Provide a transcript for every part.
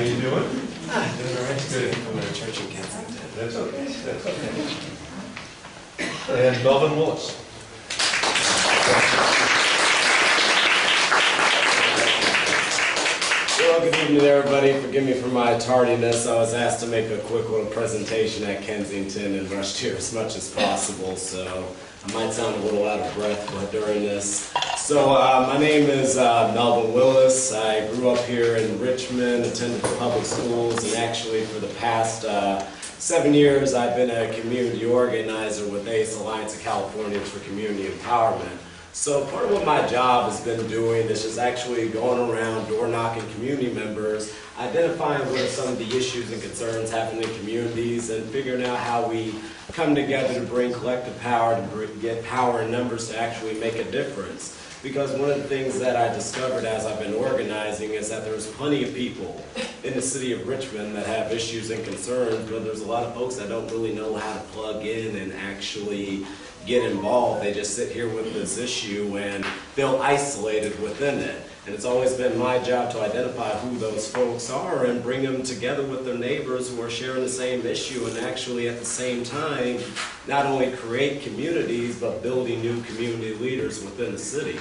you doing? Doing all right. Good. Coming to church in Kensington. That's okay. That's okay. And Melvin Willis. Well, good evening, everybody. Forgive me for my tardiness. I was asked to make a quick little presentation at Kensington and rushed here as much as possible, so I might sound a little out of breath during this. So my name is Melvin Willis. I grew up here in Richmond, attended the public schools, and actually for the past 7 years I've been a community organizer with ACE, Alliance of Californians for Community Empowerment. So part of what my job has been doing is just actually going around door knocking community members, identifying what are some of the issues and concerns happening in communities, and figuring out how we come together to bring collective power, to get power in numbers to actually make a difference. Because one of the things that I discovered as I've been organizing is that there's plenty of people in the city of Richmond that have issues and concerns, but there's a lot of folks that don't really know how to plug in and actually get involved. They just sit here with this issue and feel isolated within it. And it's always been my job to identify who those folks are and bring them together with their neighbors who are sharing the same issue, and actually at the same time not only create communities but building new community leaders within the city.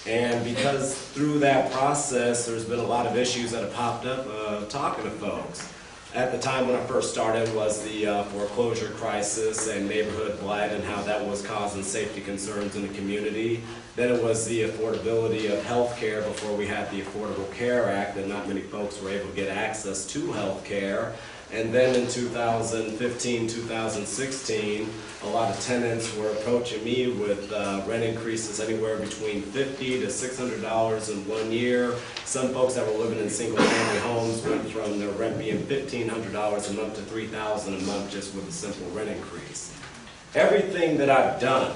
And because through that process there's been a lot of issues that have popped up talking to folks. At the time when I first started was the foreclosure crisis and neighborhood blight and how that was causing safety concerns in the community. Then it was the affordability of health care before we had the Affordable Care Act, and not many folks were able to get access to health care. And then in 2015, 2016, a lot of tenants were approaching me with rent increases anywhere between $50 to $600 in 1 year. Some folks that were living in single-family homes went from their rent being $1,500 a month to $3,000 a month just with a simple rent increase. Everything that I've done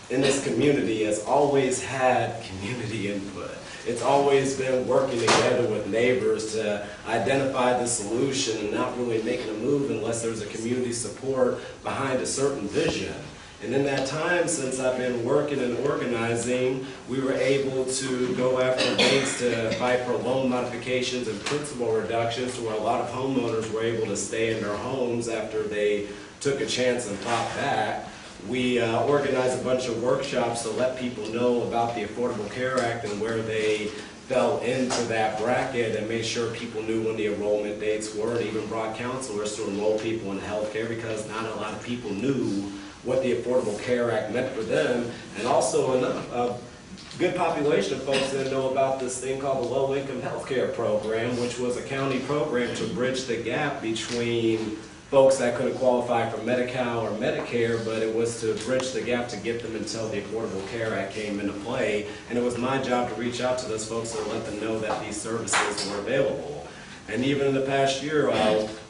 in this community has always had community input. It's always been working together with neighbors to identify the solution and not really making a move unless there's a community support behind a certain vision. And in that time, since I've been working and organizing, we were able to go after banks to fight for loan modifications and principal reductions to where a lot of homeowners were able to stay in their homes after they took a chance and fought back. We organized a bunch of workshops to let people know about the Affordable Care Act and where they fell into that bracket, and made sure people knew when the enrollment dates were, and even brought counselors to enroll people in health care because not a lot of people knew what the Affordable Care Act meant for them. And also a good population of folks didn't know about this thing called the Low-Income Health Care Program, which was a county program to bridge the gap between folks that couldn't qualify for Medi-Cal or Medicare, but it was to bridge the gap to get them until the Affordable Care Act came into play. And it was my job to reach out to those folks and let them know that these services were available. And even in the past year,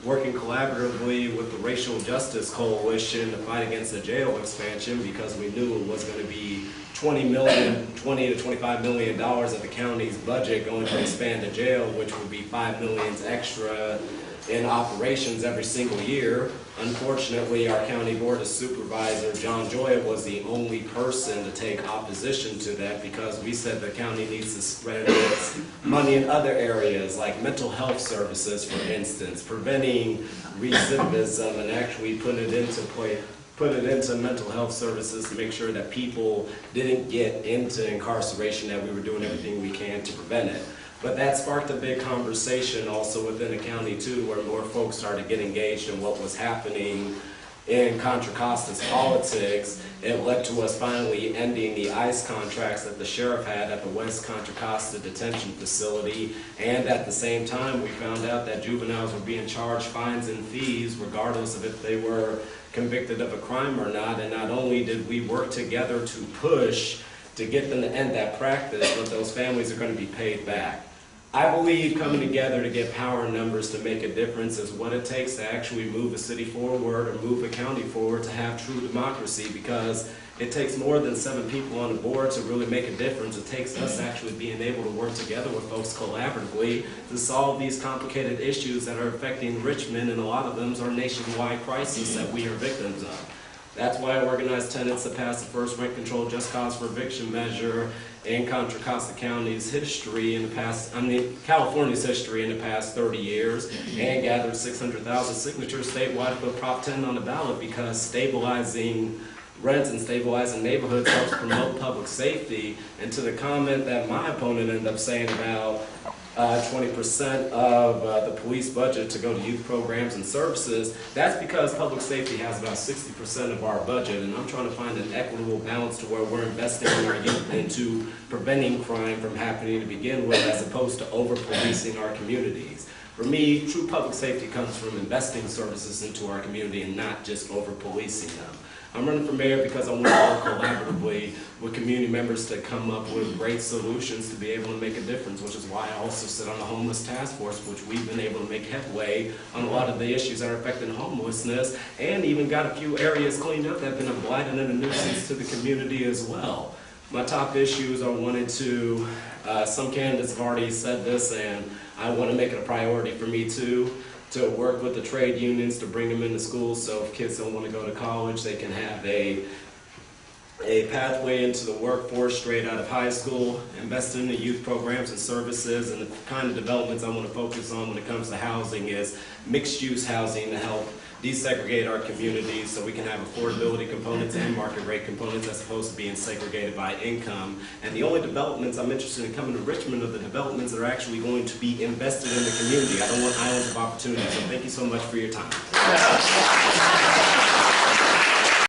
working collaboratively with the Racial Justice Coalition to fight against the jail expansion, because we knew it was going to be $20 to $25 million of the county's budget going to expand the jail, which would be $5 million extra in operations every single year. Unfortunately, our county board of supervisor, John Joya, was the only person to take opposition to that, because we said the county needs to spread its money in other areas like mental health services, for instance, preventing recidivism, and actually put it into mental health services to make sure that people didn't get into incarceration, that we were doing everything we can to prevent it. But that sparked a big conversation also within the county too, where more folks started getting engaged in what was happening in Contra Costa's politics. It led to us finally ending the ICE contracts that the sheriff had at the West Contra Costa Detention Facility, and at the same time we found out that juveniles were being charged fines and fees regardless of if they were convicted of a crime or not. And not only did we work together to push to get them to end that practice, but those families are going to be paid back. I believe coming together to get power in numbers to make a difference is what it takes to actually move a city forward or move a county forward to have true democracy, because it takes more than 7 people on the board to really make a difference. It takes us actually being able to work together with folks collaboratively to solve these complicated issues that are affecting Richmond, and a lot of them are nationwide crises that we are victims of. That's why I organized tenants to pass the first rent control just cause for eviction measure in Contra Costa County's history in the past, California's history in the past 30 years, and gathered 600,000 signatures statewide to put Prop 10 on the ballot because stabilizing rents and stabilizing neighborhoods helps promote public safety. And to the comment that my opponent ended up saying about 20% of the police budget to go to youth programs and services, that's because public safety has about 60% of our budget, and I'm trying to find an equitable balance to where we're investing in our youth into preventing crime from happening to begin with, as opposed to over-policing our communities. For me, true public safety comes from investing services into our community and not just over-policing them. I'm running for mayor because I want to work collaboratively with community members to come up with great solutions to be able to make a difference, which is why I also sit on the homeless task force, which we've been able to make headway on a lot of the issues that are affecting homelessness, and even got a few areas cleaned up that have been a blight and a nuisance to the community as well. My top issues I wanted to, some candidates have already said this, and I want to make it a priority for me too, to work with the trade unions to bring them into schools, so if kids don't want to go to college, they can have a pathway into the workforce straight out of high school, invest in the youth programs and services, and the kind of developments I want to focus on when it comes to housing is mixed-use housing to help desegregate our communities so we can have affordability components and market rate components as opposed to being segregated by income. And the only developments I'm interested in coming to Richmond are the developments that are actually going to be invested in the community. I don't want islands of opportunity, so thank you so much for your time.